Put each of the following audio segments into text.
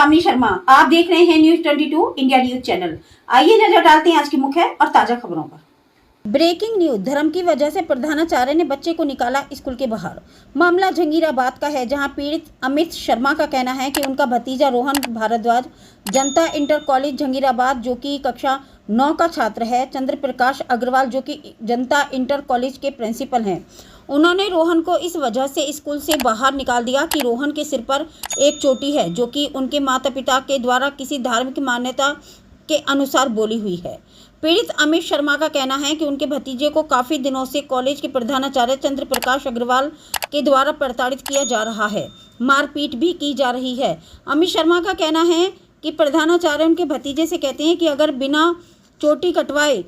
कामनी शर्मा। आप देख रहे हैं न्यूज 22 इंडिया न्यूज चैनल। आइए नजर डालते हैं आज की मुख्य और ताजा खबरों पर। Breaking news. धर्म की वजह से प्रधानाचार्य ने बच्चे को निकाला स्कूल के बाहर। मामला जंगीराबाद का है, जहां पीड़ित अमित शर्मा का कहना है कि उनका भतीजा रोहन भारद्वाज जनता इंटर कॉलेज जंगीराबाद, जो कि कक्षा 9 का छात्र है, चंद्र प्रकाश अग्रवाल, जो कि जनता इंटर कॉलेज के प्रिंसिपल हैं, उन्होंने रोहन को इस वजह से स्कूल से बाहर निकाल दिया कि रोहन के सिर पर एक चोटी है, जो कि उनके माता पिता के द्वारा किसी धार्मिक मान्यता के अनुसार बोली हुई है। पीड़ित अमित शर्मा का कहना है कि उनके भतीजे को काफ़ी दिनों से कॉलेज के प्रधानाचार्य चंद्र प्रकाश अग्रवाल के द्वारा प्रताड़ित किया जा रहा है, मारपीट भी की जा रही है। अमित शर्मा का कहना है कि प्रधानाचार्य उनके भतीजे से कहते हैं कि अगर बिना चोटी कटवाए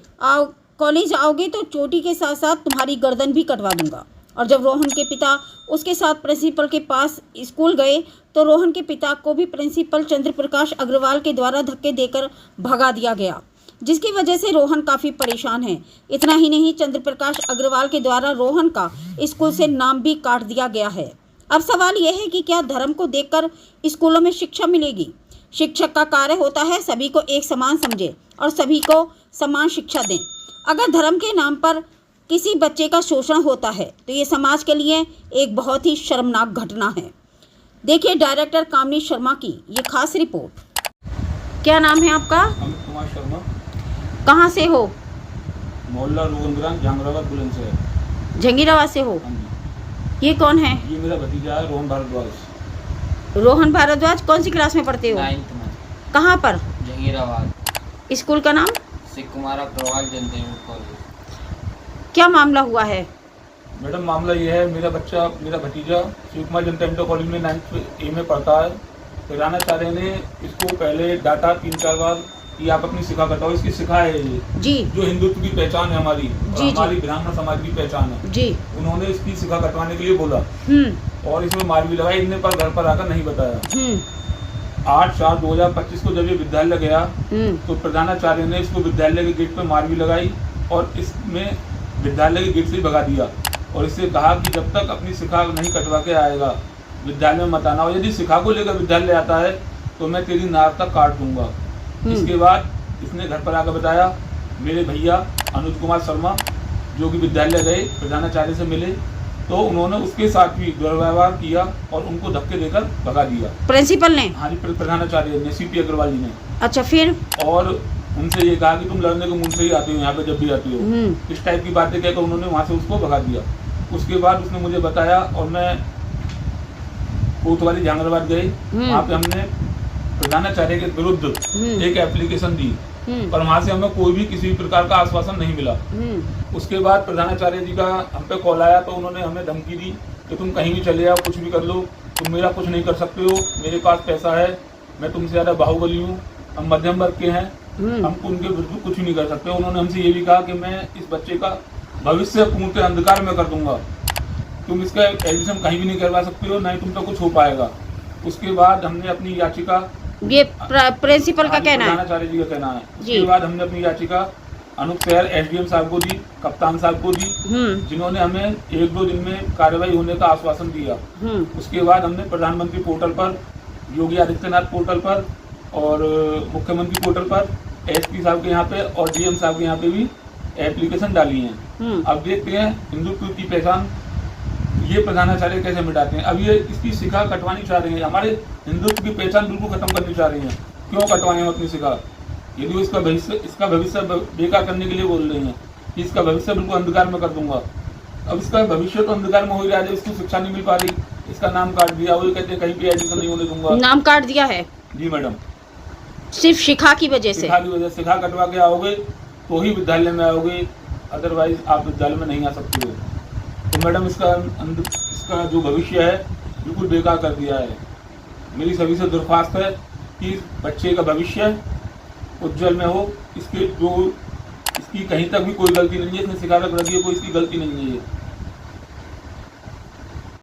कॉलेज आओगे तो चोटी के साथ साथ तुम्हारी गर्दन भी कटवा दूंगा। और जब रोहन के पिता उसके साथ प्रिंसिपल के पास स्कूल गए तो रोहन के पिता को भी प्रिंसिपल चंद्र प्रकाश अग्रवाल के द्वारा धक्के देकर भगा दिया गया, जिसकी वजह से रोहन काफ़ी परेशान है। इतना ही नहीं, चंद्र प्रकाश अग्रवाल के द्वारा रोहन का स्कूल से नाम भी काट दिया गया है। अब सवाल यह है कि क्या धर्म को देखकर स्कूलों में शिक्षा मिलेगी? शिक्षक का कार्य होता है सभी को एक समान समझे और सभी को समान शिक्षा दें। अगर धर्म के नाम पर किसी बच्चे का शोषण होता है तो ये समाज के लिए एक बहुत ही शर्मनाक घटना है। देखिए डायरेक्टर कामनी शर्मा की ये खास रिपोर्ट। क्या नाम है आपका? अमित कुमार शर्मा। कहाँ से हो? मोहल्ला रोहनग्राम जहांगीराबाद बुलंद से। जंगीराबाद से हो? ये कौन है? ये मेरा भतीजा है रोहन भारद्वाज। रोहन भारद्वाज कौन सी क्लास में पढ़ते हो? 9th में। कहाँ पर? जंगीराबाद। स्कूल का नाम? शिव कुमार अग्रवाल जनता इंटर कॉलेज। क्या मामला हुआ है? मैडम मामला ये है, मेरा भतीजा शिव कुमार जनता इंटर कॉलेज में 9th A में पढ़ता है। प्रधानाचार्य ने इसको पहले डांटा 3-4 बार कि आप अपनी शिखा कटाओ। इसकी शिखा है ये जी, जो हिंदुत्व की पहचान है हमारी, जी, हमारी ब्राह्मण समाज की पहचान है जी। उन्होंने इसकी शिखा कटवाने के लिए बोला और इसमें मार भी लगाई। इनने पर घर पर आकर नहीं बताया। 8/4/2025 को जब ये विद्यालय गया तो प्रधानाचार्य ने इसको विद्यालय के गेट पर मार भी लगाई और इसमें विद्यालय के गेट से ही भगा दिया और इससे कहा कि जब तक अपनी शिखा नहीं कटवा के आएगा विद्यालय में मत आना, और यदि शिखा को लेकर विद्यालय आता है तो मैं तेरी नाक तक काट दूंगा। इसके बाद इसने घर पर आकर बताया। मेरे भैया अनुज कुमार शर्मा जो कि विद्यालय गए, प्रधानाचार्य से मिले तो उन्होंने उसके साथ भी दुर्व्यवहार किया और उनको धक्के देकर भगा दिया। प्रिंसिपल ने? हाँ जी, प्रधानाचार्य ने, CP अग्रवाल जी ने। अच्छा, फिर? और उनसे ये कहा कि तुम लड़ने को मुंह से ही आती हो यहाँ पे जब भी आती हो, इस टाइप की बातें कहकर उन्होंने वहाँ से उसको भगा दिया। उसके बाद उसने मुझे बताया और मैं कोतवाली जहांगीराबाद गए। वहाँ पे हमने प्रधानाचार्य के विरुद्ध एक एप्लीकेशन दी पर वहाँ से हमें कोई भी किसी भी प्रकार का आश्वासन नहीं मिला। उसके बाद प्रधानाचार्य जी का हम पे कॉल आया तो उन्होंने हमें धमकी दी कि तुम कहीं भी चले जाओ, कुछ भी कर लो, तुम मेरा कुछ नहीं कर सकते हो, मेरे पास पैसा है, मैं तुमसे ज़्यादा बाहुबली हूँ, हम मध्यम वर्ग के हैं, हमको उनके विरुद्ध कुछ नहीं कर सकते। उन्होंने हमसे ये भी कहा कि मैं इस बच्चे का भविष्य पूर्ण अंधकार में कर दूंगा, तुम इसका एडमिशन कहीं भी नहीं करवा सकते हो, नहीं तुम तो कुछ हो पाएगा। उसके बाद हमने अपनी याचिका, ये प्रिंसिपल का कहना है, प्रधानाचार्य जी का कहना है, उसके बाद हमने अपनी याचिका अनूप शहर SDM साहब को दी, कप्तान साहब को दी, जिन्होंने हमें 1-2 दिन में कार्रवाई होने का आश्वासन दिया। उसके बाद हमने प्रधानमंत्री पोर्टल पर, योगी आदित्यनाथ पोर्टल पर और मुख्यमंत्री पोर्टल पर, SP साहब के यहाँ पे और DM साहब के यहाँ पे भी एप्लीकेशन डाली है। अब देखते हैं हिंदुत्व की पहचान ये प्रधानाचार्य कैसे मिटाते हैं। अब ये इसकी शिखा कटवानी चाह रहे हैं, हमारे हिंदुत्व की पहचान बिल्कुल खत्म करनी चाह रही हैं। क्यों कटवाएं हम अपनी शिखा? यदि वो इसका भविष्य बेकार करने के लिए बोल रहे हैं कि इसका भविष्य बिल्कुल अंधकार में कर दूंगा। अब इसका भविष्य तो अंधकार में हो ही रहा है, इसकी शिक्षा नहीं मिल पा रही, इसका नाम काट दिया, वो कहते हैं कहीं भी एडमिशन नहीं होने दूंगा। नाम काट दिया है? जी मैडम, सिर्फ शिखा की वजह से? शिखा की वजह से। शिखा कटवा के आओगे तो ही विद्यालय में आओगे, अदरवाइज आप विद्यालय में नहीं आ सकते हो। तो मैडम इसका जो भविष्य है बिल्कुल बेकार कर दिया है। मेरी सभी से दरख्वास्त है कि बच्चे का भविष्य उज्जवल में हो। इसकी कहीं तक भी कोई गलती नहीं है, इसने शिकायत रख दी है, कोई इसकी गलती नहीं है।